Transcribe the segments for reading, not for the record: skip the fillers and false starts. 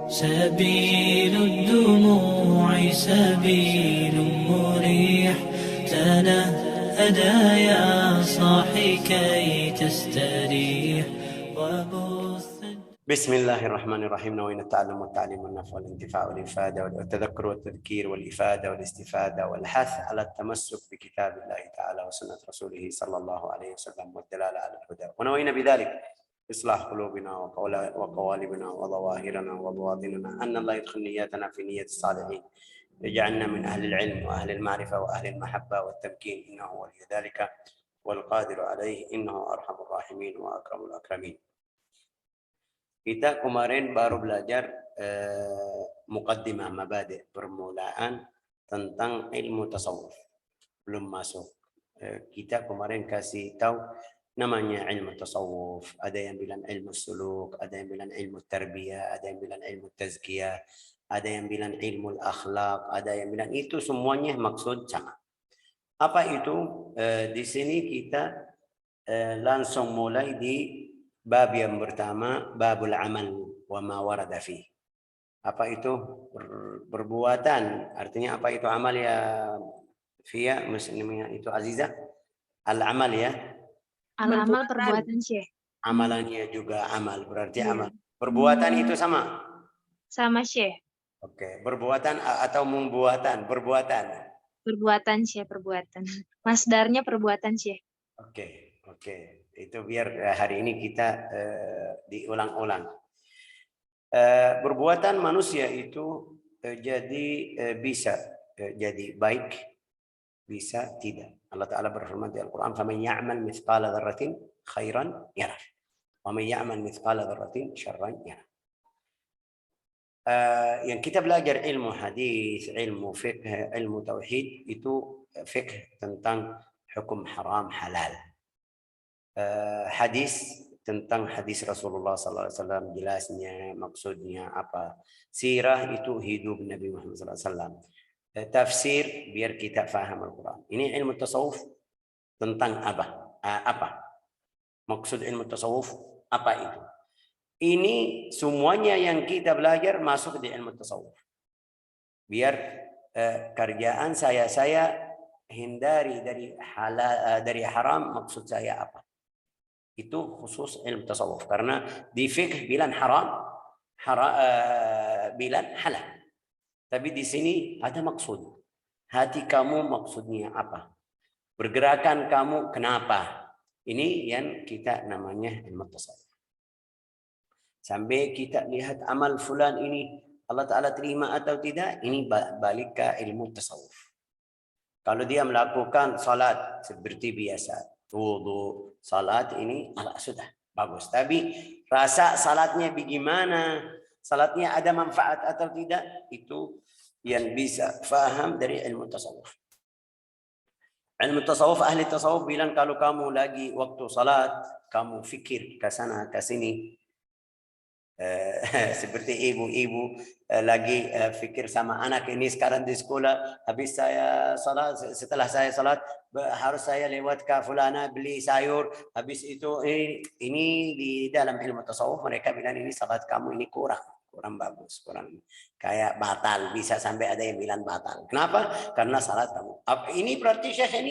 سبيل الدموع سبيل مريح، تنهدى يا صاحي كي تستريح وبث. بسم الله الرحمن الرحيم. نوينا التعلم والتعليم والنفع والانتفاع والإفادة والتذكر والتذكير والإفادة والاستفادة والحث على التمسك بكتاب الله تعالى وسنة رسوله صلى الله عليه وسلم والدلالة على الهدى. ونوينا بذلك إصلاح قلوبنا وقوالبنا وظواهرنا وبواطننا، أن الله يدخل نياتنا في نية الصالحين، يجعلنا من أهل العلم وأهل المعرفة وأهل المحبة والتمكين، إنه ولي ذلك والقادر عليه، إنه أرحم الراحمين وأكرم الأكرمين. Kita kemarin baru belajar muqaddimah mabadi', permulaan tentang ilmu tasawuf. Belum masuk. Kita kemarin kasih tahu namanya ilmu tasawuf. Ada yang bilang ilmu suluk, ada yang bilang ilmu tarbiyah, ada yang bilang ilmu tazkiyah, ada yang bilang ilmu akhlak, ada yang bilang itu semuanya maksud sama. Apa itu? Di sini kita langsung mulai di bab yang pertama, babul amal wa ma warada fi. Apa itu perbuatan? Artinya apa itu amal ya Fia? Muslimnya itu Azizah? Al-amal ya? Al-amal perbuatan, Syekh. Amalannya juga amal, berarti Iya. amal. Perbuatan itu sama? Sama, Syekh. Oke, perbuatan atau membuatan? Perbuatan. Perbuatan, Syekh, perbuatan. Masdarnya perbuatan, Syekh. Oke. Itu biar hari ini kita diulang-ulang. Perbuatan manusia itu jadi bisa jadi baik, bisa tidak. Allah Ta'ala berfirman di Al-Quran, فَمَنْ يَعْمَلْ مِثْقَالَ ذَرَّةٍ خَيْرًا يَرَهُ وَمَنْ يَعْمَلْ مِثْقَالَ ذَرَّةٍ شَرًّا يَرَهُ. Yang kita belajar ilmu hadis, ilmu fiqh, ilmu tauhid, itu fiqh tentang hukum haram halal. Hadis tentang hadis Rasulullah SAW, jelasnya, maksudnya apa. Sirah itu hidup Nabi Muhammad SAW. Tafsir biar kita faham Al-Quran. Ini ilmu tasawuf tentang apa? Maksud ilmu tasawuf apa itu? Ini semuanya yang kita belajar masuk di ilmu tasawuf. Biar kerjaan saya hindari dari halal, dari haram, maksud saya apa? Itu khusus ilmu tasawuf, karena di fikih bilang haram, bilang halal. Tapi di sini ada maksud. Hati kamu maksudnya apa? Pergerakan kamu kenapa? Ini yang kita namanya ilmu tasawuf. Sampai kita lihat amal fulan ini Allah Ta'ala terima atau tidak, ini balik ke ilmu tasawuf. Kalau dia melakukan salat seperti biasa, wudu, salat ini sudah bagus. Tapi rasa salatnya bagaimana, salatnya ada manfaat atau tidak, itu yang bisa faham dari ilmu tasawuf. Ilmu tasawuf, ahli tasawuf bilang kalau kamu lagi waktu salat, kamu fikir ke sana ke sini, seperti ibu-ibu lagi fikir sama anak ini sekarang di sekolah, habis saya salat, setelah saya salat harus saya lewat ke fulana beli sayur, habis itu ini di dalam ilmu tasawuf mereka bilang ini salat kamu ini kurang bagus, kurang kayak batal, bisa sampai ada yang bilang batal. Kenapa? Karena salat kamu. Ini berarti Syekh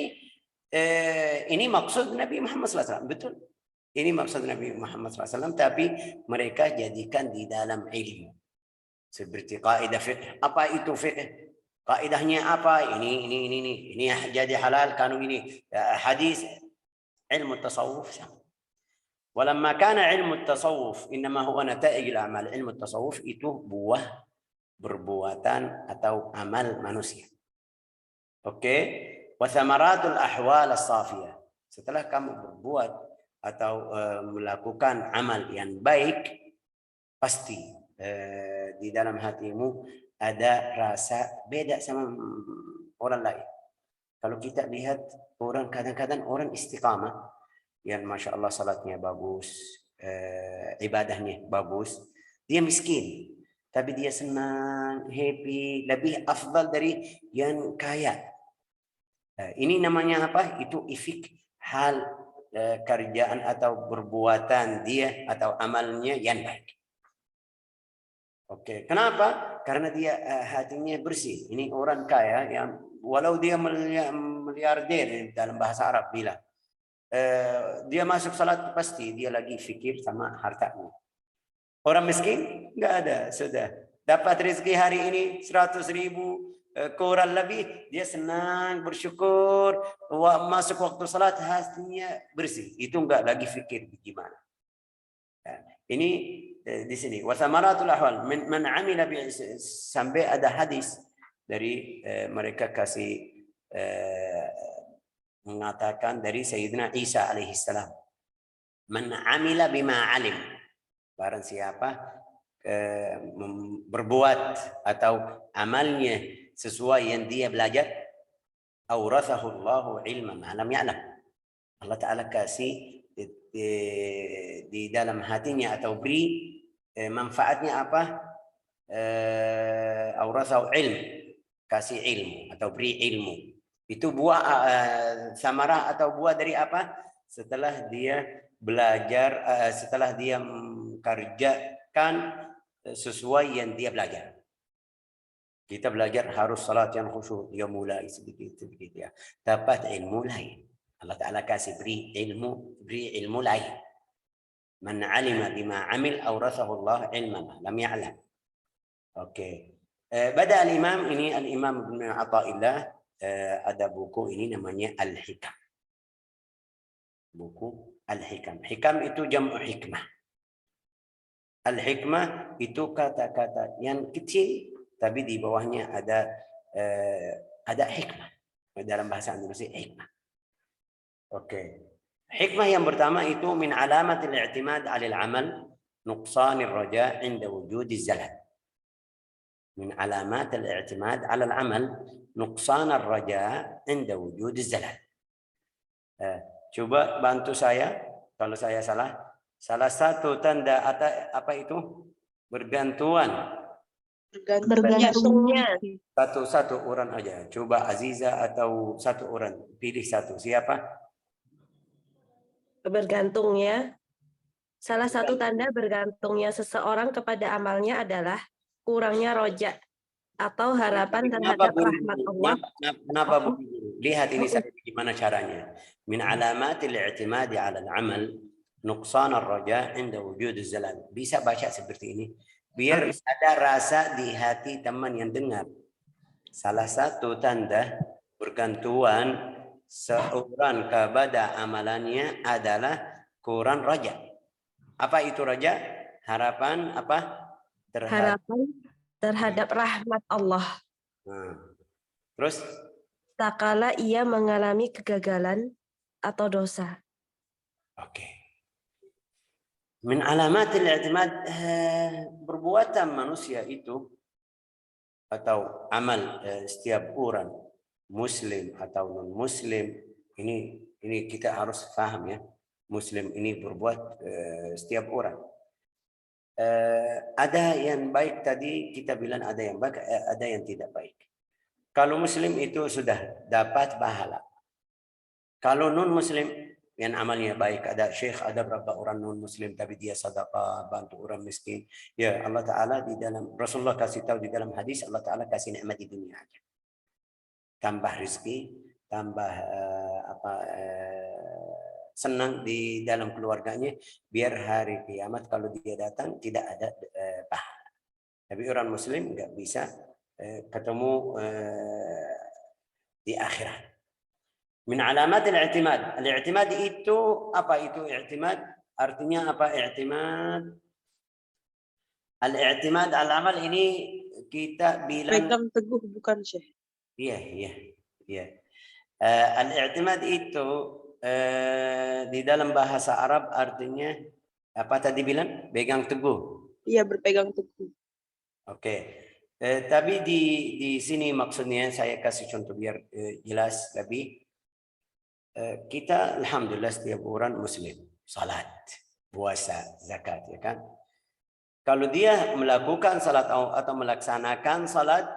ini maksud Nabi Muhammad SAW, betul. Ini maksud Nabi Muhammad SAW, tapi mereka jadikan di dalam ilmu. Seperti kaidah fiqh. Apa itu fiqh? Kaidahnya apa? Ini jadi halal, kanun ini. Hadis, ilmu tasawuf. Walamma kana ilmu tasawuf, innama huwa nata'ij al-amal. Ilmu tasawuf itu buah perbuatan atau amal manusia. Oke? Wa thamaratul ahwal as-safiyah. Setelah kamu berbuat atau melakukan amal yang baik, pasti di dalam hatimu ada rasa beda sama orang lain. Kalau kita lihat orang, kadang-kadang orang istiqamah, yang Masya Allah salatnya bagus, ibadahnya bagus, dia miskin, tapi dia senang, happy, lebih afdal dari yang kaya. Ini namanya apa? Itu ifik hal kerjaan atau perbuatan dia atau amalnya yang baik. Oke, kenapa? Karena dia hatinya bersih. Ini orang kaya yang walau dia miliarder dalam bahasa Arab bilang. Dia masuk salat pasti dia lagi fikir sama hartanya. Orang miskin nggak ada, sudah dapat rezeki hari ini 100.000 kurang lebih, dia senang bersyukur. Masuk waktu salat hatinya bersih, itu nggak lagi fikir gimana. Ini di sini wasamaratul ahwal man amila sampai ada hadis dari mereka kasih mengatakan dari Sayyidina Isa alaihissalam, man amila bima alim, barang siapa berbuat atau amalnya sesuai yang dia belajar, awrathahu Allahu ilma ma lam ya'lam, Allah Ta'ala kasih di dalam hatinya atau beri manfaatnya apa, awrathahu ilm, kasih ilmu atau beri ilmu. Itu buah samarah atau buah dari apa? Setelah dia belajar, setelah dia mengerjakan sesuai yang dia belajar. Kita belajar harus salat yang khusyuk, dia mulai sedikit-sedikit ya. Dapat ilmu lain. Allah Ta'ala kasih beri ilmu lain. Man alima bima amil awrathahu Allah ilma lam ya'lam. Oke. Bada al-imam, ini al-imam Ibn Athaillah, ada buku ini namanya Al-Hikam. Buku Al-Hikam. Hikam itu jamu hikmah. Al-Hikmah itu kata-kata yang kecil tapi di bawahnya ada hikmah. Dalam bahasa Indonesia hikmah. Oke. Hikmah yang pertama itu min alamatil i'timad 'alal 'amal nuqsanir raja' 'inda wujudiz zalal. من علامات الاعتماد على العمل نقصان الرجاء عند وجود الزلل. Coba bantu saya kalau saya salah. Salah satu tanda apa itu? Bergantungan. Bergantungnya. Satu orang aja. Coba Aziza atau satu orang. Pilih satu. Siapa? Bergantungnya. Salah satu tanda bergantungnya seseorang kepada amalnya adalah kurangnya roja atau harapan terhadap rahmat Allah. Kenapa Bu? Lihat ini saya gimana caranya. Min alamatil i'timadi 'ala al-'amal nuqsan ar-raja' 'inda wujud az-zalal. Bisa baca seperti ini biar ada rasa di hati teman yang dengar. Salah satu tanda bergantungan seorang kepada amalannya adalah kurang raja. Apa itu raja? Harapan apa? Harapan terhadap rahmat Allah. Terus? Tak kala ia mengalami kegagalan atau dosa. Oke. Min alamatil i'timad, perbuatan manusia itu atau amal setiap orang muslim atau non muslim, ini kita harus paham ya. Muslim ini berbuat setiap orang. Ada yang baik tadi kita bilang, ada yang baik, ada yang tidak baik. Kalau muslim itu sudah dapat pahala. Kalau non muslim yang amalnya baik, ada syekh, ada berapa orang non muslim tapi dia sedekah, bantu orang miskin. Ya Allah Ta'ala di dalam Rasulullah kasih tahu di dalam hadis, Allah Ta'ala kasih nikmat di dunia aja. Tambah rezeki, tambah senang di dalam keluarganya, biar hari kiamat kalau dia datang tidak ada pahala. Tapi orang muslim nggak bisa ketemu di akhirat. Min alamat al-i'timad. Al-i'timad itu apa itu i'timad? Artinya apa i'timad? Al-i'timad al-amal ini kita bilang pegang teguh, bukan Syekh? Iya. Al-i'timad itu di dalam bahasa Arab artinya apa tadi bilang? Pegang teguh. Iya, berpegang teguh. Oke. Tapi di sini maksudnya saya kasih contoh biar jelas lebih. Kita alhamdulillah setiap orang muslim, salat, puasa, zakat, ya kan? Kalau dia melakukan salat atau melaksanakan salat,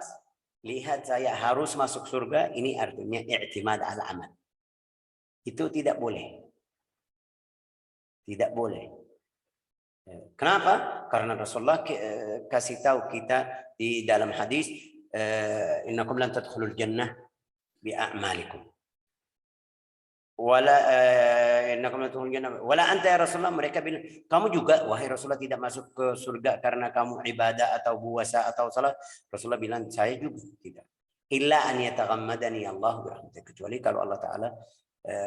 lihat saya harus masuk surga, ini artinya i'timad al-amal. Itu tidak boleh. Tidak boleh. Kenapa? Karena Rasulullah kasih tahu kita di dalam hadis, innakum lan tadkhulul jannah bi a'malikum. Wala innakum lan tadkhulul jannah wala anta ya Rasulullah, mereka bilang, kamu juga wahai Rasulullah tidak masuk ke surga karena kamu ibadah atau puasa atau salat. Rasulullah bilang, saya juga tidak. Illa an yataghammadani Allah bi rahmatih, kecuali kalau Allah Taala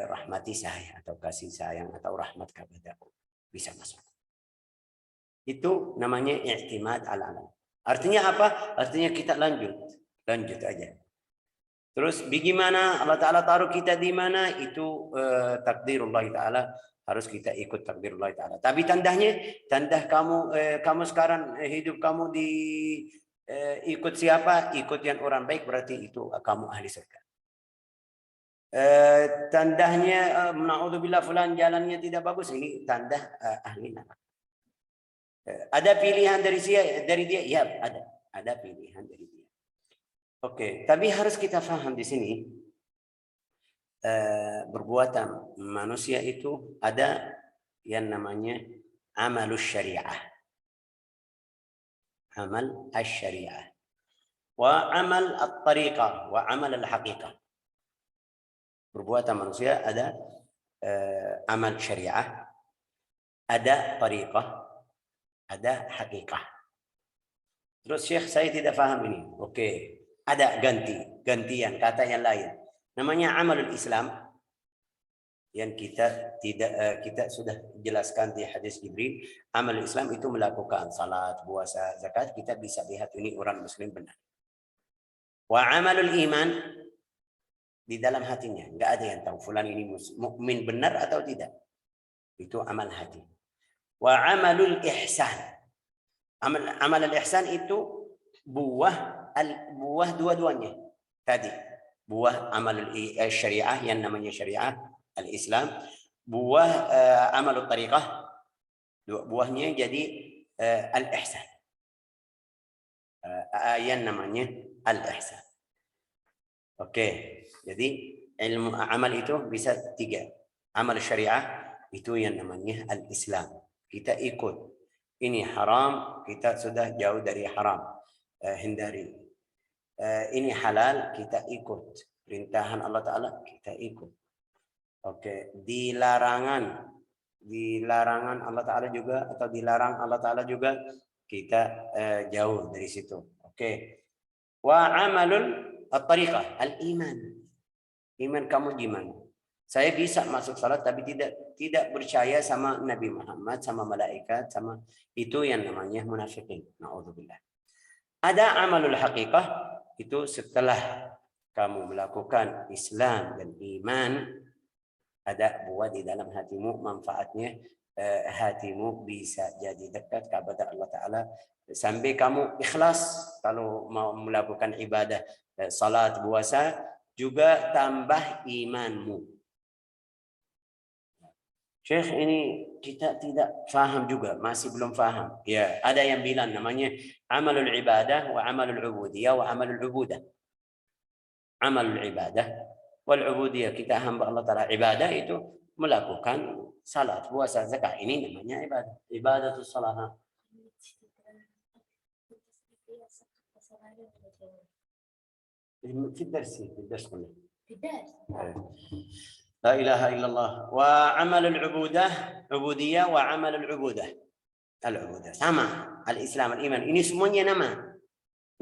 rahmati saya atau kasih sayang atau rahmat kepadaku, bisa masuk. Itu namanya i'timad al-alam. Artinya apa? Artinya kita lanjut aja. Terus bagaimana Allah Ta'ala taruh kita di mana, itu takdirullah Ta'ala, harus kita ikut takdirullah Ta'ala. Tapi tanda kamu sekarang hidup kamu di ikut siapa? Ikut yang orang baik, berarti itu kamu ahli surga. Tandanya na'udzubillah fulan jalannya tidak bagus, ini tanda ahli neraka. Ada pilihan dari dia? Ya, ada pilihan dari dia. Oke, tapi harus kita paham di sini, perbuatan manusia itu ada yang namanya amalus syariah. Amal asy-syariah. Wa amal at-tariqah wa amal al-haqiqah. Perbuatan manusia ada amal syariah, ada tariqah, ada hakikat. Terus Syekh, saya tidak paham ini. Oke, ada gantian kata yang lain. Namanya amalul Islam, yang kita sudah jelaskan di hadis Jibril. Amalul Islam itu melakukan salat, puasa, zakat. Kita bisa lihat ini orang muslim benar. Wa amalul iman, di dalam hatinya, enggak ada yang tahu fulan ini mukmin benar atau tidak. Itu amal hati. Wa amalul ihsan. Amal al-ihsan itu buah dua-duanya. Tadi buah amal syariah yang namanya syariah al-Islam, buah amal tariqah, buahnya jadi al-ihsan. Yang namanya al-ihsan. Oke, jadi ilmu amal itu bisa tiga. Amal syariah itu yang namanya al-Islam. Kita ikut. Ini haram, kita sudah jauh dari haram. Hindari. Ini halal, kita ikut. Perintahan Allah Ta'ala, kita ikut. Oke, dilarangan Allah Ta'ala juga, atau dilarang Allah Ta'ala juga, kita jauh dari situ. Oke. Wa amalul at-tariqah, al-iman. Iman kamu gimana? Saya bisa masuk salat tapi tidak percaya sama Nabi Muhammad, sama malaikat, sama itu yang namanya munafikin. Na'udzubillah. Ada amalul haqiqah, itu setelah kamu melakukan Islam dan iman, ada buah di dalam hatimu, manfaatnya hatimu bisa jadi dekat kepada Allah Ta'ala sampai kamu ikhlas kalau mau melakukan ibadah, salat, puasa, juga tambah imanmu. Syekh, ini kita tidak faham juga, masih belum faham. Ya, ada yang bilang namanya amalul ibadah wa amalul ubudiyah wa amalul ubudah. Amalul ibadah wal ubudiyah, kita hamba Allah Ta'ala. Ibadah itu melakukan salat, puasa, zakat. Ini namanya ibadah. Ibadatus salat. في الدرس كله. لا إله إلا الله. وعمل عبودية وعمل العبودة sama. Al-Islam, al-Iman, ini semuanya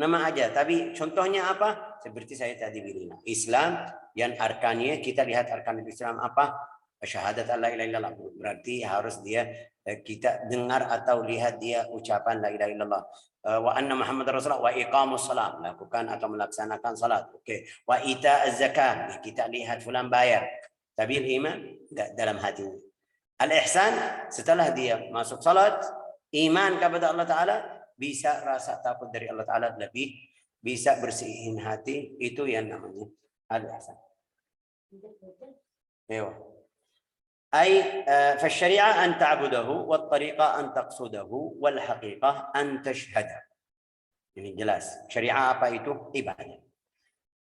nama aja, tapi contohnya apa? Seperti saya tadi bilang, Islam yang arkannya, kita lihat arkan Islam apa? Syahadat la ilaha illallah, berarti harus kita dengar atau lihat dia ucapan la ilaha illallah. Wa anna Muhammad Rasulullah, wa iqamus salat, lakukan atau melaksanakan salat. Oke. Wa ita az-zakat, kita lihat fulan bayar. Tapi iman enggak dalam hati. Al-ihsan, setelah dia masuk salat, iman kepada Allah Ta'ala, bisa rasa takut dari Allah Ta'ala lebih, bisa bersihin hati, itu yang namanya al-ihsan. Ewa. أي فالشريعة أن تعبده والطريقة أن تقصده والحقيقة أن تشهده. Ini jelas. Syariah apa itu? Ibadah.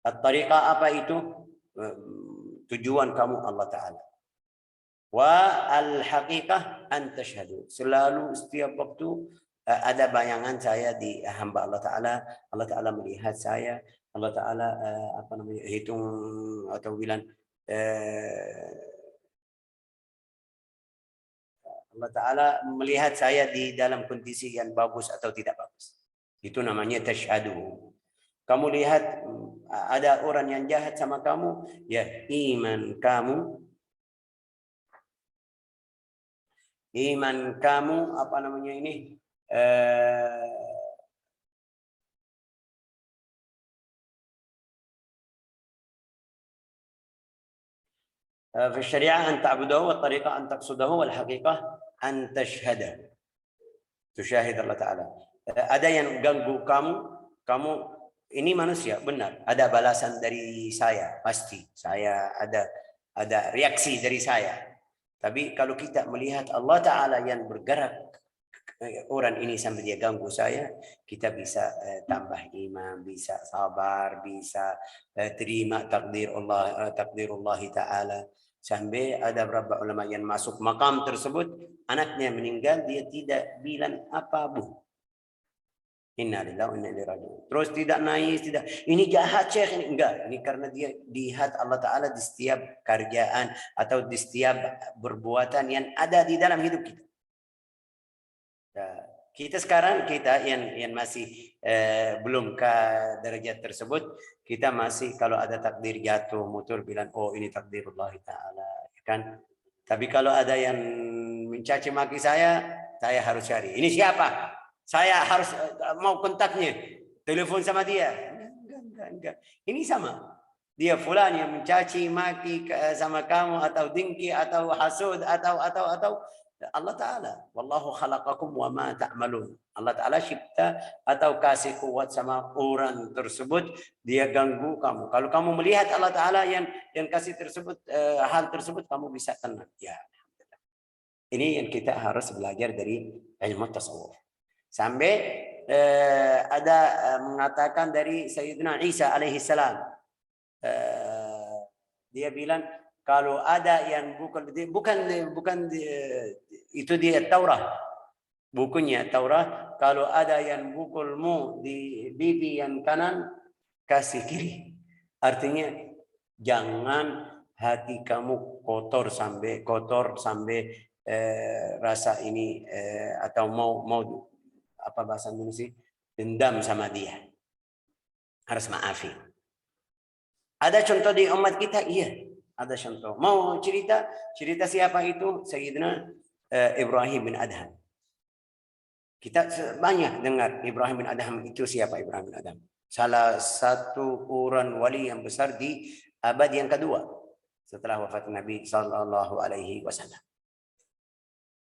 At-tariqah apa itu? Tujuan kamu Allah Ta'ala. Wa al-haqiqah an tashhadu. Selalu setiap waktu ada bayangan saya di hamba Allah Ta'ala. Allah Ta'ala melihat saya. Allah Ta'ala hitung atau bilang Allah Ta'ala melihat saya di dalam kondisi yang bagus atau tidak bagus. Itu namanya tashhadu. Kamu lihat ada orang yang jahat sama kamu, ya iman kamu apa namanya ini في الشريعة أن تعبده والطريقة أن تقصده والحقيقة أن تشهد تشاهد الله تعالى. Ada yang ganggu kamu ini manusia, benar. Ada balasan dari saya, pasti. Saya ada reaksi dari saya. Tapi kalau kita melihat Allah Ta'ala yang bergerak orang ini sampai dia ganggu saya, kita bisa tambah iman, bisa sabar, bisa terima takdirullah Ta'ala. Sampai ada beberapa ulama yang masuk makam tersebut, anaknya meninggal, dia tidak bilang apa bu. Inna lillahi wa inna ilaihi raji'un. Terus tidak nangis, tidak. Ini jahat Syekh, ini enggak. Ini karena dia dilihat Allah Ta'ala di setiap kerjaan atau di setiap perbuatan yang ada di dalam hidup kita. Nah, kita sekarang yang masih belum ke derajat tersebut, kita masih kalau ada takdir jatuh motor bilang oh ini takdirullah Ta'ala, kan? Tapi kalau ada yang mencaci maki saya harus cari. Ini siapa? Saya harus mau kontaknya, telepon sama dia. Enggak. Ini sama. Dia fulan yang mencaci maki sama kamu atau dengki atau hasud atau Allah Ta'ala. Wallahu khalaqakum wa ma ta'malun. Allah Ta'ala cipta atau kasih kuat sama orang tersebut, dia ganggu kamu. Kalau kamu melihat Allah Ta'ala yang kasih tersebut hal tersebut, kamu bisa tenang. Ya, alhamdulillah. Ini yang kita harus belajar dari ilmu tasawuf. Sampai ada mengatakan dari Sayyidina Isa alaihissalam, dia bilang kalau ada yang bukan itu dia Taurat, bukunya Taurat, kalau ada yang pukulmu di pipi yang kanan, kasih kiri. Artinya jangan hati kamu kotor sampai rasa ini atau mau apa bahasa Indonesia, dendam sama dia, harus maafi. Ada contoh di umat kita, iya ada contoh. Mau cerita siapa itu? Sayyidina Ibrahim bin Adham. Kita banyak dengar Ibrahim bin Adham itu siapa. Ibrahim bin Adham salah satu orang wali yang besar di abad yang kedua setelah wafat Nabi Sallallahu Alaihi Wasallam.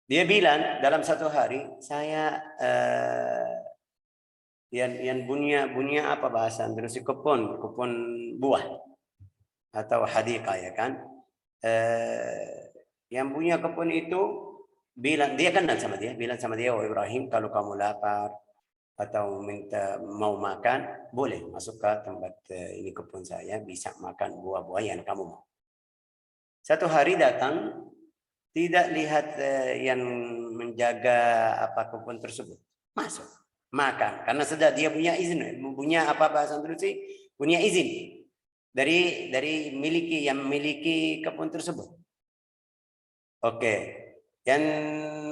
Dia bilang dalam satu hari saya yang punya apa bahasa Indonesia, kebun buah atau hadiqah, ya kan? Yang punya kebun itu bilang, dia kenal sama dia, bilang sama dia, oh Ibrahim, kalau kamu lapar atau mau makan, boleh masuk ke tempat ini kebun saya, bisa makan buah-buah yang kamu mau. Satu hari datang, tidak lihat yang menjaga apa kebun tersebut, masuk makan karena sudah dia punya izin, punya apa bahasa Indonesia, punya izin dari memiliki kebun tersebut. Oke, yang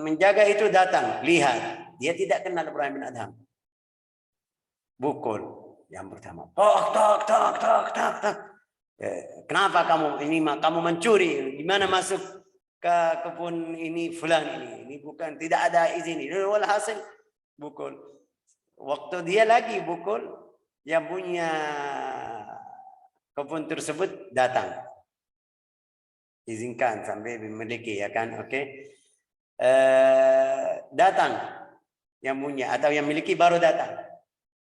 menjaga itu datang, lihat dia tidak kenal Ibrahim bin Adham, pukul yang pertama, tok. Kenapa kamu mencuri? Gimana masuk ke kebun ini fulan ini bukan, tidak ada izin ini. Walhasil pukul. Waktu dia lagi pukul, yang punya kebun tersebut datang, izinkan sampai memiliki, ya kan? Oke. Datang yang punya atau yang miliki baru datang,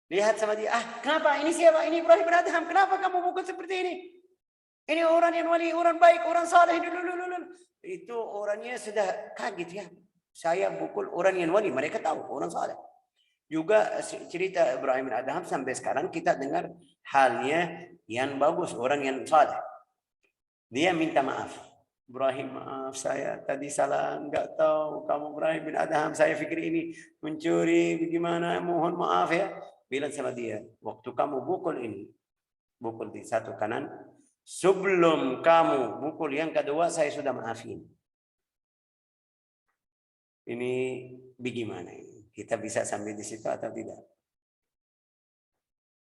lihat sama dia, kenapa ini siapa? Ini Ibrahim bin Adham, kenapa kamu pukul seperti ini? Ini orang yang wali, orang baik, orang saleh. Itu orangnya sudah kaget, ya. Saya pukul orang yang wali, mereka tahu orang saleh. Juga cerita Ibrahim bin Adham sampai sekarang kita dengar halnya yang bagus, orang yang saleh. Dia minta maaf. Ibrahim, maaf saya tadi salah, enggak tahu kamu Ibrahim bin Adham, saya pikir ini mencuri, bagaimana, mohon maaf ya. Bilang sama dia, waktu kamu pukul ini, pukul di satu kanan, sebelum kamu pukul yang kedua, saya sudah maafin. Ini bagaimana ini? Kita bisa sampai di situ atau tidak?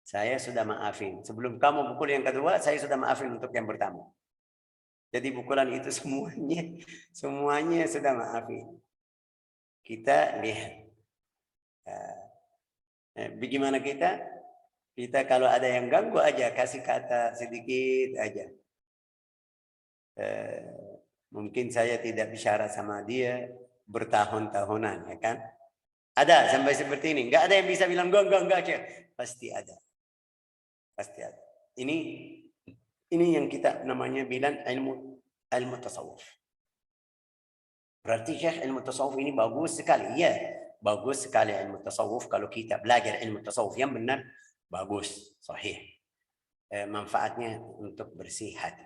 Saya sudah maafin. Sebelum kamu pukul yang kedua, saya sudah maafin untuk yang pertama. Jadi pukulan itu semuanya sudah maafin. Kita lihat. Bagaimana kita? Kita kalau ada yang ganggu aja, kasih kata sedikit aja. Mungkin saya tidak bicara sama dia bertahun-tahunan, ya kan? Ada sampai seperti ini. Enggak ada yang bisa bilang enggak. Pasti ada. Pasti ada. Ini yang kita namanya bilang ilmu tasawuf. Berarti Syekh ilmu tasawuf ini bagus sekali. Ya, bagus sekali ilmu tasawuf. Kalau kita belajar ilmu tasawuf yang benar, bagus, sahih. Manfaatnya untuk bersih hati.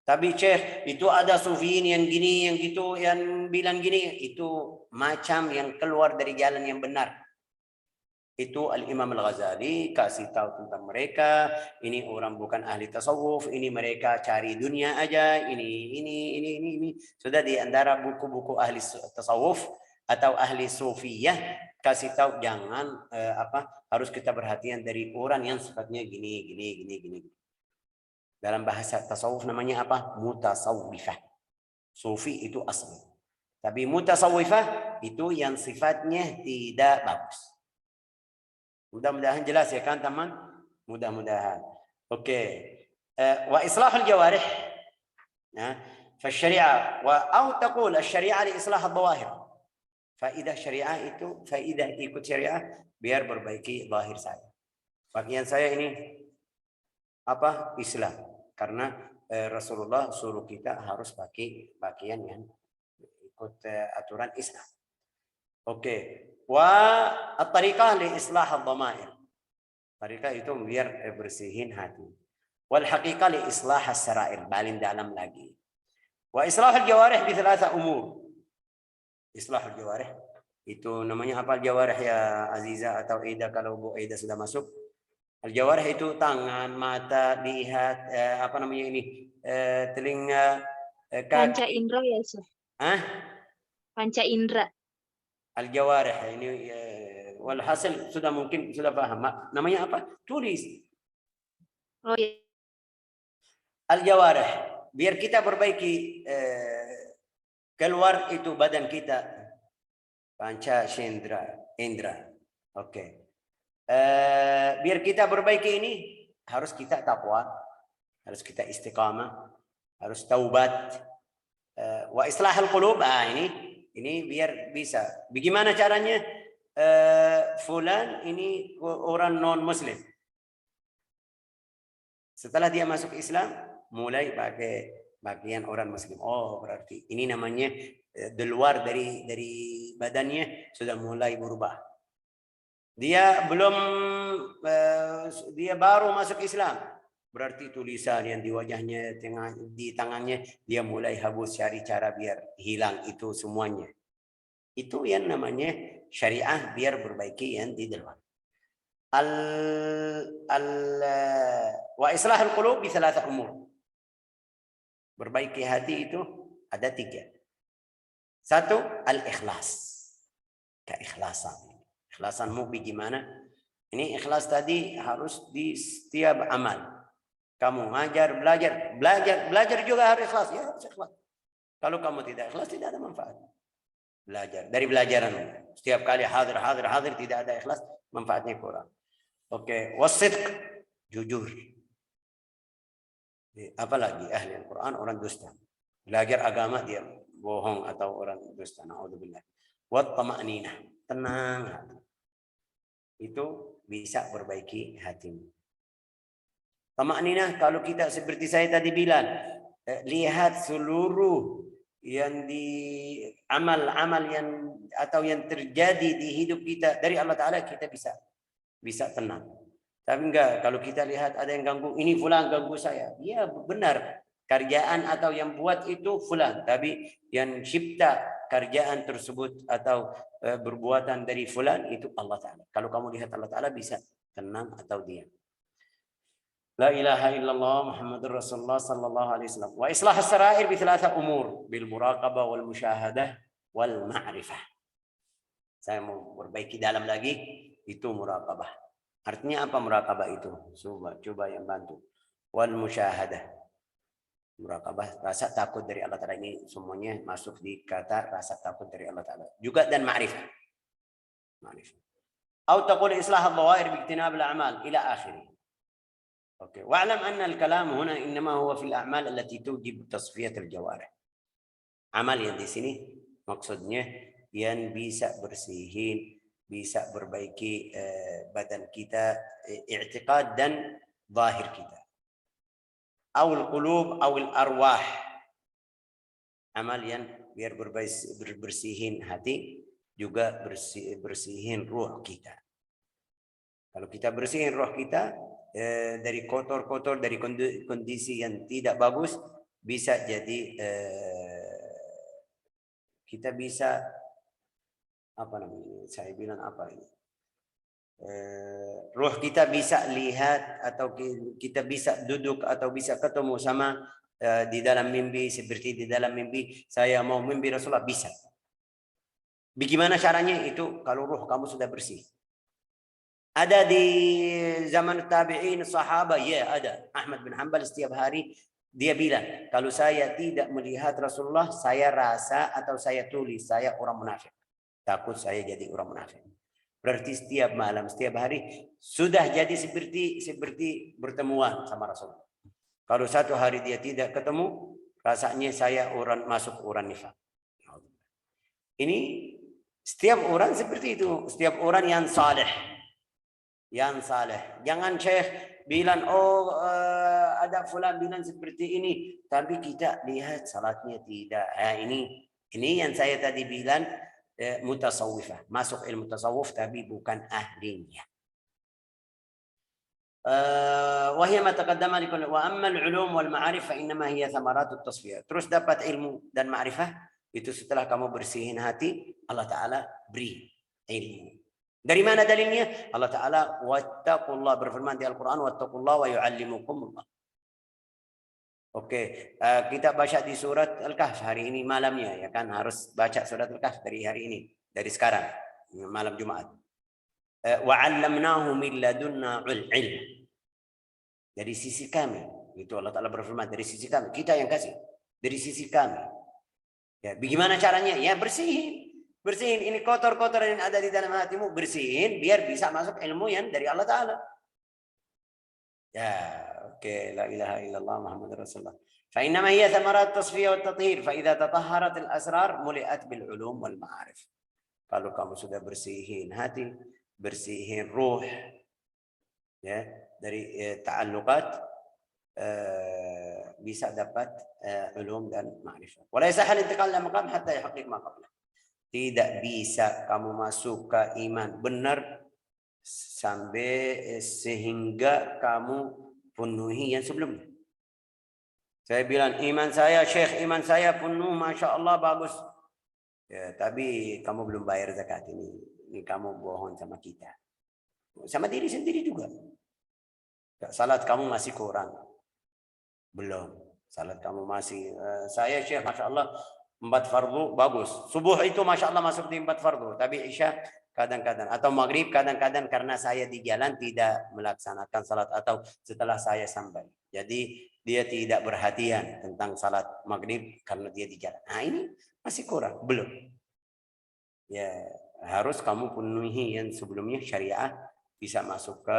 Tapi Syekh, itu ada sufiin yang gini, yang gitu, yang bilang gini. Itu macam yang keluar dari jalan yang benar. Itu Al-Imam Al-Ghazali kasih tahu tentang mereka, ini orang bukan ahli tasawuf, ini mereka cari dunia aja, ini. Sudah di antara buku-buku ahli tasawuf atau ahli sufiyah kasih tahu jangan harus kita perhatian dari orang yang sifatnya gini. Dalam bahasa tasawuf namanya apa? Mutasawwifah. Sufi itu asli. Tapi mutasawwifah itu yang sifatnya tidak bagus. Mudah-mudahan jelas ya kan teman? Mudah-mudahan. Oke. Wa islahul jawarih. Fasyari'ah atau taqul asy-syari'ah li islah adh-dhawahir. Faidah syariah itu, faidah ikut syariah biar perbaiki zahir saya. Bagian saya ini apa? Islam. Karena Rasulullah suruh kita harus pakai pakaian yang ikut aturan Islam. Oke. Wa at-tariqah li islah ad-dhamair. Tariqah itu biar bersihin hati. Wal haqiqah li islah as-sarair, paling dalam lagi. Wa islah al-jawarih bi thalatha umur. Islah al-jawarih itu namanya apa al-jawarih ya Aziza atau Aida kalau Bu Aida sudah masuk? Al-jawarih itu tangan, mata, lihat apa namanya ini? Telinga, kaki. Panca indra ya, Syekh. Panca indra. Al-jawarih ini walhasil sudah mungkin sudah paham namanya apa? Tulis. Oh iya. Al-jawarih biar kita perbaiki keluar itu badan kita panca indra. Oke. Biar kita perbaiki ini harus kita takwa, harus kita istiqamah, harus taubat. Wa islahul qulub ini biar bisa. Bagaimana caranya? Fulan ini orang non muslim. Setelah dia masuk Islam, mulai pakai bagian orang muslim. Oh, berarti ini namanya di luar dari badannya sudah mulai berubah. Dia baru masuk Islam. Berarti tulisan yang di wajahnya, di tangannya, dia mulai habis cari cara biar hilang itu semuanya. Itu yang namanya syariah biar perbaiki yang di dalam. Wa islahul qulub bi thalatha umur. Perbaiki hati itu ada 3. 1, al-ikhlas. Keikhlasan. Ikhlasanmu bagaimana? Ini ikhlas tadi harus di setiap amal. Kamu belajar juga harus ikhlas. Ya, harus ikhlas. Kalau kamu tidak ikhlas, tidak ada manfaat. Belajar. Dari belajaran. Setiap kali hadir, tidak ada ikhlas, manfaatnya kurang. Oke. Wasidq. Jujur. Apalagi ahli Al-Quran, orang dusta. Belajar agama, dia bohong atau orang dusta. Na'udzubillah. Wat tama'ninah. Tenang hati. Itu bisa perbaiki hatimu. Tama'ninah kalau kita seperti saya tadi bilang, lihat seluruh yang di amal-amal yang atau yang terjadi di hidup kita dari Allah Ta'ala, kita bisa tenang. Tapi enggak, kalau kita lihat ada yang ganggu, ini fulan ganggu saya. Iya benar, Kerjaan atau yang buat itu fulan, tapi yang cipta kerjaan tersebut atau perbuatan dari fulan itu Allah Ta'ala. Kalau kamu lihat Allah Ta'ala bisa tenang atau diam. La ilaha illallah Muhammadur Rasulullah sallallahu alaihi wasallam. Wa islah as-sarair bi thalatha umur, bil muraqabah wal musyahadah wal ma'rifah. Saya mau perbaiki dalam lagi, itu muraqabah. Artinya apa muraqabah itu? Coba yang bantu. Wal musyahadah. Muraqabah, rasa takut dari Allah Ta'ala, ini semuanya masuk di kata rasa takut dari Allah Ta'ala. Juga dan ma'rifah. Ma'rifah. Atau taqul islah al-dhawair bi ijtinab al-a'mal ila akhirih. Oke. Wa'lam anna al-kalam huna innama huwa fil a'mal allati tujib tasfiyat al-jawarih. Amal yang di sini maksudnya yang bisa bersihin, bisa perbaiki badan kita, i'tiqad dan zahir kita. Awal qulub, awal arwah. Amal yang biar bersihin hati, juga bersihin ruh kita. Kalau kita bersihin ruh kita dari kotor-kotor, dari kondisi yang tidak bagus, bisa jadi kita bisa apa namanya? Saya bilang apa ini? Ruh kita bisa lihat atau kita bisa duduk atau bisa ketemu sama di dalam mimpi, seperti di dalam mimpi saya mau mimpi Rasulullah, bisa. Bagaimana caranya itu? Kalau ruh kamu sudah bersih. Ada di zaman tabi'in sahabat, ya ada. Ahmad bin Hanbal setiap hari dia bilang, kalau saya tidak melihat Rasulullah, saya rasa atau saya tulis saya orang munafik. Takut saya jadi orang munafik. Berarti setiap malam, setiap hari sudah jadi seperti bertemuan sama Rasulullah. Kalau satu hari dia tidak ketemu, rasanya saya masuk orang nifaq. Ini setiap orang seperti itu, setiap orang yang saleh. Yang saleh. Jangan Syekh bilang ada fulan bilang seperti ini, tapi kita lihat salatnya tidak. Ini yang saya tadi bilang mutasawwifah, masuk ilmu tasawuf tapi bukan ahlinya. Wahya ma taqaddama likul wa amma al-ulum wal ma'arif fa innama hiya thamaratut tasfiyah. Terus dapat ilmu dan ma'rifah itu setelah kamu bersihin hati, Allah Ta'ala beri ilmu. Dari mana dalilnya? Allah Ta'ala wattaqullah, berfirman di Al-Quran, wattaqullah wa yu'allimukumullah. Oke, kita baca di surat Al-Kahf hari ini malamnya, ya kan? Harus baca surat Al-Kahf dari hari ini, dari sekarang, malam Jumat. Wa 'allamnahu min ladunna ilm. Dari sisi kami, itu Allah Ta'ala berfirman, dari sisi kami, kita yang kasih, dari sisi kami. Ya, bagaimana caranya? Ya bersihin. Bersihin ini kotor-kotor yang ada di dalam hatimu, bersihin biar bisa masuk ilmu yang dari Allah Ta'ala. Ya, oke, la ilaha illallah Muhammadur Rasulullah. Fa innama hiya thamarat tasfiyah wa tathhir, fa idza tatahharat al-asrar muliat bil ulum wal ma'arif. Kalau kamu sudah bersihin hati, bersihin ruh, ya, dari ta'alluqat, bisa dapat ulum dan ma'rifah. Wa la yasahal intiqal ila maqam hatta yahqiq ma qabla. Tidak bisa kamu masuk ke iman benar sampai sehingga kamu penuhi yang sebelumnya. Saya bilang iman saya Syekh, iman saya penuh, Masya Allah bagus. Ya, tapi kamu belum bayar zakat ini. Ini kamu bohong sama kita. Sama diri sendiri juga. Salat kamu masih kurang. Belum. Salat kamu masih. Saya Syekh, Masya Allah 4 fardu bagus. Subuh itu Masya Allah masuk di 4 fardu. Tapi Isya kadang-kadang. Atau Maghrib kadang-kadang karena saya di jalan tidak melaksanakan salat. Atau setelah saya sampai. Jadi dia tidak perhatian tentang salat Maghrib karena dia di jalan. Nah ini masih kurang. Belum. Ya harus kamu penuhi yang sebelumnya syariah. Bisa masuk ke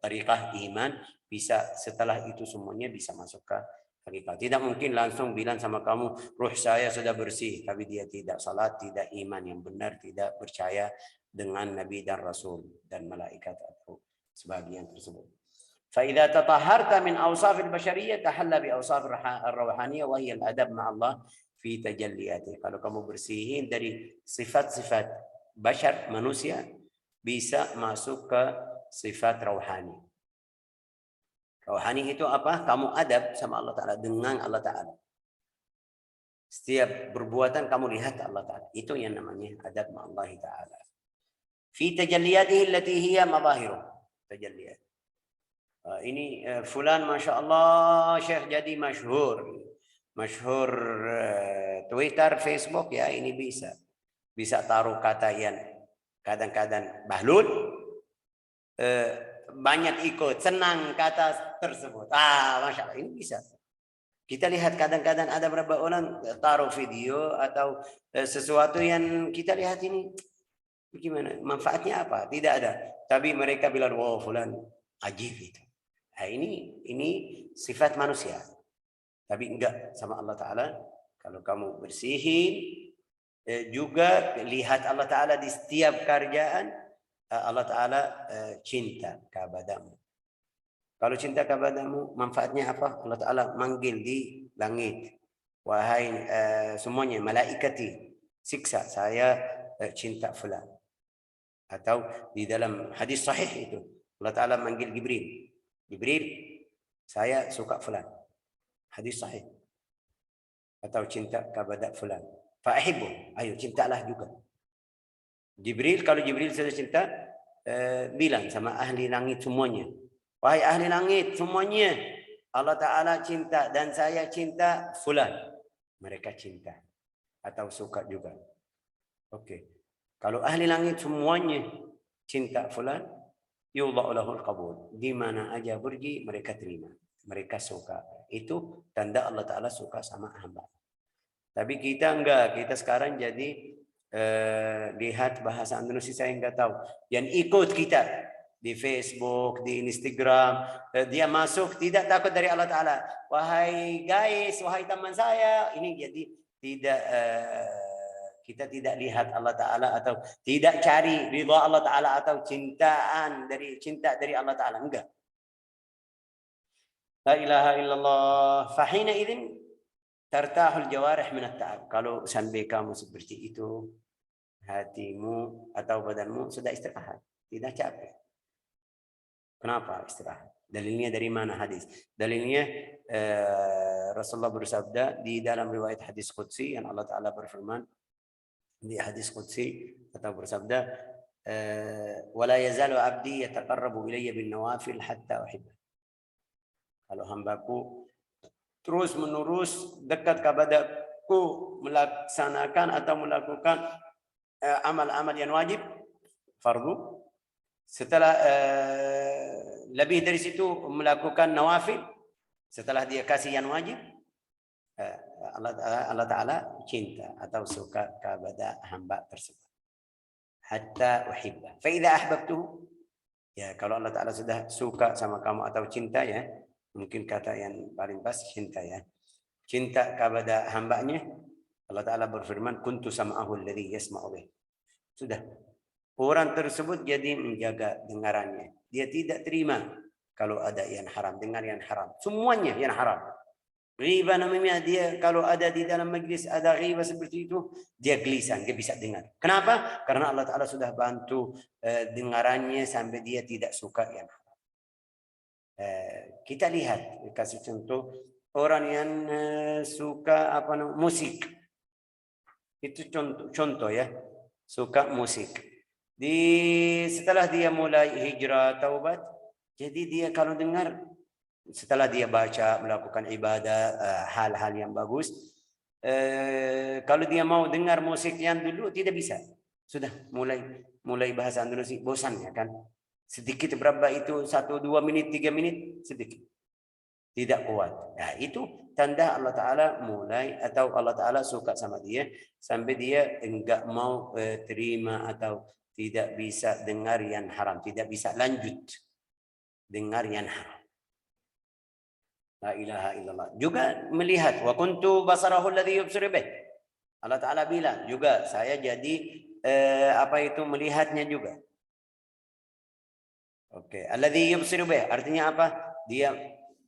tariqah iman. Bisa setelah itu semuanya bisa masuk ke hakikat. Tidak mungkin langsung bilang sama kamu, ruh saya sudah bersih, tapi dia tidak salat, tidak iman yang benar, tidak percaya dengan Nabi dan Rasul dan malaikat atau sebagian tersebut. فإذا تطهرت من أوصاف البشرية تحلى بأوصاف الروحانية وهي الأدب مع الله في تجلياته. Kalau kamu bersihin dari sifat-sifat bashar manusia, bisa masuk ke sifat rohani. Rohani itu apa? Kamu adab sama Allah Ta'ala, dengan Allah Ta'ala. Setiap perbuatan kamu lihat Allah Ta'ala. Itu yang namanya adab ma Allah Ta'ala. Fi tajalliyatihi allati hiya madhahiruh. Tajalliyat. Ini fulan Masya Allah Syekh jadi masyhur. Masyhur Twitter, Facebook ya, ini bisa. Bisa taruh kata yang kadang-kadang bahlul. Banyak ikut, senang kata tersebut. Masya Allah, ini bisa. Kita lihat kadang-kadang ada beberapa orang taruh video atau sesuatu yang kita lihat ini bagaimana, manfaatnya apa? Tidak ada. Tapi mereka bilang, wow, fulan ajib itu. Nah, ini sifat manusia. Tapi enggak sama Allah Ta'ala. Kalau kamu bersihin, juga lihat Allah Ta'ala di setiap kerjaan, Allah Ta'ala cinta kepadamu. Kalau cinta kepadamu, manfaatnya apa? Allah Ta'ala manggil di langit. Wahai semuanya, malaikati, siksa, saya cinta fulan. Atau di dalam hadis sahih itu, Allah Ta'ala manggil Jibril. Jibril, saya suka fulan. Hadis sahih. Atau cinta kepada fulan. Fa'ahibbu, ayo cintalah juga. Jibril, kalau Jibril sudah cinta, bilang sama ahli langit semuanya. Wahai ahli langit semuanya, Allah Ta'ala cinta dan saya cinta fulan. Mereka cinta atau suka juga. Oke. Kalau ahli langit semuanya cinta fulan, yudha'u lahul qabul. Di mana aja pergi mereka terima. Mereka suka. Itu tanda Allah Ta'ala suka sama hamba. Tapi kita enggak. Kita sekarang jadi lihat bahasa Indonesia saya enggak tahu. Yang ikut kita di Facebook, di Instagram, dia masuk tidak takut dari Allah Ta'ala. Wahai guys, wahai teman saya, ini jadi tidak kita tidak lihat Allah Ta'ala atau tidak cari ridha Allah Ta'ala atau cinta dari Allah Ta'ala, enggak. La ilaha illallah. Fahina idzin tartahul jawarih min at-ta'ab. Kalau sampai kamu seperti itu, hatimu atau badanmu sudah istirahat, tidak capek. Kenapa istirahat? Dalilnya dari mana hadis? Dalilnya Rasulullah bersabda di dalam riwayat hadis qudsi yang Allah Ta'ala berfirman di hadis qudsi atau bersabda wala yazalu abdi yataqarrabu ilayya bin nawafil hatta uhibba. Kalau hambaku terus menerus dekat kepadaku melaksanakan atau melakukan amal-amal yang wajib fardu, setelah lebih dari situ melakukan nawafil, setelah dia kasih yang wajib, Allah Ta'ala cinta atau suka kepada hamba tersebut. Hatta uhibba. Fa idza ahbabtuhu, ya kalau Allah Ta'ala sudah suka sama kamu atau cinta ya, mungkin kata yang paling pas cinta ya. Cinta kepada hambanya, Allah Ta'ala berfirman, kuntu sam'ahu alladhi yasma'u bih. Sudah. Orang tersebut jadi menjaga dengarannya. Dia tidak terima kalau ada yang haram, dengar yang haram. Semuanya yang haram. Riba namanya, dia kalau ada di dalam majlis ada riba seperti itu, dia gelisah, dia bisa dengar. Kenapa? Karena Allah Ta'ala sudah bantu dengarannya sampai dia tidak suka yang haram. Kita lihat, kasih contoh, orang yang suka musik. Itu contoh ya, suka musik. Setelah dia mulai hijrah taubat, jadi dia kalau dengar, setelah dia baca melakukan ibadah hal-hal yang bagus, kalau dia mau dengar musik yang dulu tidak bisa. Sudah mulai bahasa Indonesia bosan ya kan? Sedikit berapa itu 1, 2 menit, 3 menit sedikit. Tidak kuat. Nah, itu tanda Allah Ta'ala mulai atau Allah Ta'ala suka sama dia sampai dia enggak mau terima atau tidak bisa dengar yang haram, tidak bisa lanjut dengar yang haram. La ilaha illallah. Juga melihat wa kuntu basarahu alladhi yubsiru bih. Allah Ta'ala bilang juga saya jadi melihatnya juga. Oke, alladhi yubsiru bih artinya apa? Dia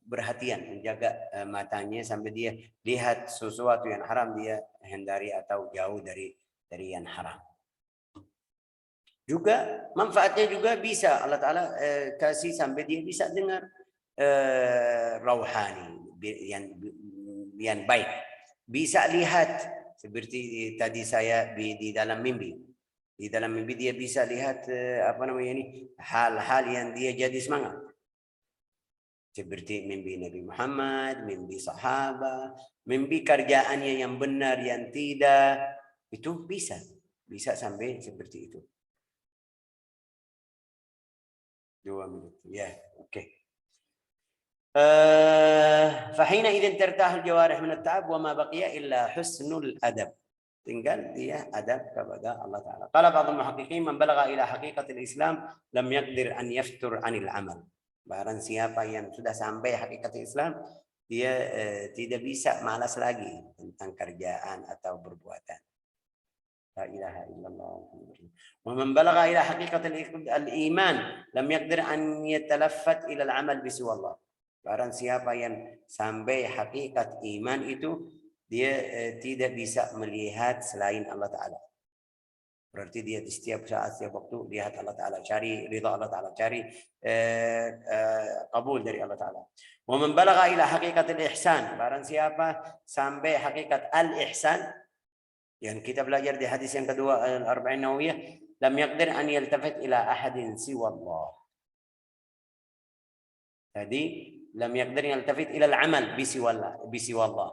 perhatian menjaga matanya sampai dia lihat sesuatu yang haram, dia hindari atau jauh dari yang haram. Juga manfaatnya juga bisa Allah Ta'ala kasih sampai dia bisa dengar rauhani yang baik. Bisa lihat seperti tadi saya di dalam mimpi. Di dalam mimpi dia bisa lihat hal-hal yang dia jadi semangat. Seperti mimpi Nabi Muhammad, mimpi sahabat, mimpi kerjaannya yang benar, yang tidak. Itu bisa sampai seperti itu. 2 menit. Ya, oke. فحينئذ ترتاح الجوارح من التعب وما بقي إلا حسن الأدب. tinggal dia adab kepada Allah Ta'ala. Qala ba'd al-muhaqqiqin man balagha ila haqiqatil Islam lam yaqdir an yaftur 'anil amal. Barang siapa yang sudah sampai hakikat Islam, dia tidak bisa malas lagi tentang kerjaan atau perbuatan. La ilaha illallah. Wa man balagha ila haqiqatil al-iman lam yaqdir an yatalaffat ila al-amal bi siwallah. Barang siapa yang sampai hakikat iman itu, dia tidak bisa melihat selain Allah Ta'ala. Berarti dia di setiap saat, setiap waktu lihat Allah Ta'ala, cari ridha Allah Ta'ala, cari kabul dari Allah Ta'ala. Wa man balagha ila haqiqatil ihsan, barang siapa sampai hakikat al-ihsan, yang kita belajar di hadis yang kedua al-Arba'in Nawawiyah, lam yaqdir an yaltafit ila ahadin siwa Allah. Tadi lam yaqdir an yaltafit ila al-amal bi siwa Allah.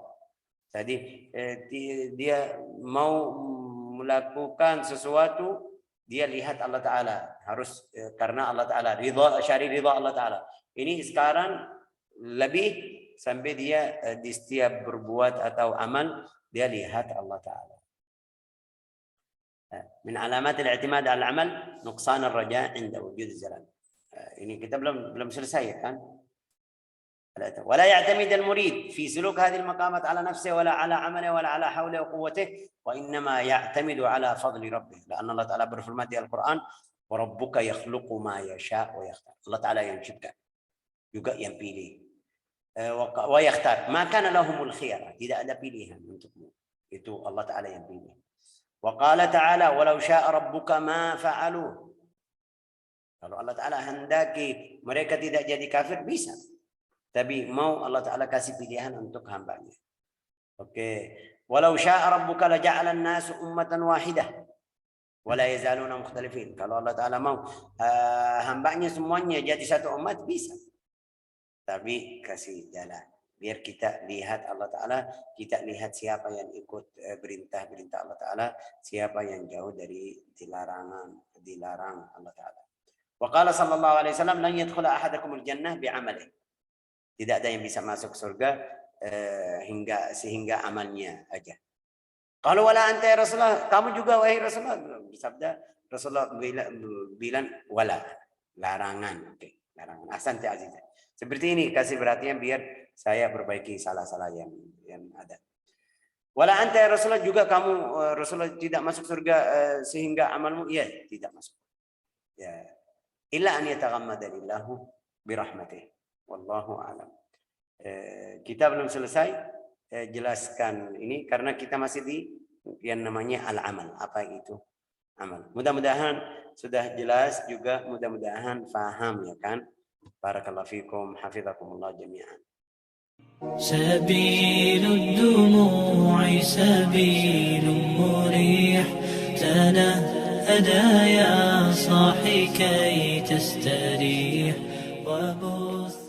Jadi dia mau melakukan sesuatu, dia lihat Allah Ta'ala. Harus karena Allah Ta'ala. Cari ridha Allah Ta'ala. Ini sekarang lebih sampai dia di setiap berbuat atau amal, dia lihat Allah Ta'ala. Min alamat al-i'timad al-amal, nuqsan al-raja' inda wujud al-jalal. Ini kita belum selesai kan? ولا يعتمد المريد في سلوك هذه المقامات على نفسه ولا على عمله ولا على حوله وقوته وإنما يعتمد على فضل ربه لأن الله تعالى berfirman di Al-Quran وربك يخلق ما يشاء ويختار. Allah Ta'ala yang cipta juga yang pilih ويختار ما كان لهم الخيار, tidak ada pilihan untukmu, itu Allah Ta'ala yang pilih. وقال تعالى ولو شاء ربك ما فعلوه. Kalau Allah Ta'ala hendaki mereka tidak jadi kafir, bisa. Tapi mau Allah Ta'ala kasih pilihan untuk hambanya. Oke. Walau sya'a rabbuka laja'ala an-nas ummatan wahidah wa la yazaluna mukhtalifin. Kalau Allah Ta'ala mau hambanya semuanya jadi satu umat, bisa. Tapi kasih jalan. Biar kita lihat Allah Ta'ala, kita lihat siapa yang ikut perintah-perintah Allah Ta'ala, siapa yang jauh dari dilarang Allah Ta'ala. Wa qala sallallahu alaihi wasallam lan yadkhula ahadakumul jannah bi'amalihi. Tidak ada yang bisa masuk surga sehingga amalnya aja. Kalau wala anta ya Rasulullah, kamu juga wahai Rasulullah. Bersabda Rasulullah bilang wala, larangan. Oke, larangan. Ahsan ya Aziz. Seperti ini, kasih perhatian biar saya perbaiki salah-salah yang ada. Wala anta ya Rasulullah, juga kamu Rasulullah tidak masuk surga sehingga amalmu tidak masuk. Ya. Illa an yataghammadalillahu birahmatih. Wallahu a'lam. Kita belum selesai jelaskan ini karena kita masih di yang namanya al-amal. Apa itu amal? Mudah-mudahan sudah jelas juga, mudah-mudahan faham ya kan. Barakallahu fikum, hafizakumullah jami'an. سبيل الدموع سبيل مريح تنهدى يا صاحي كي تستريح وبث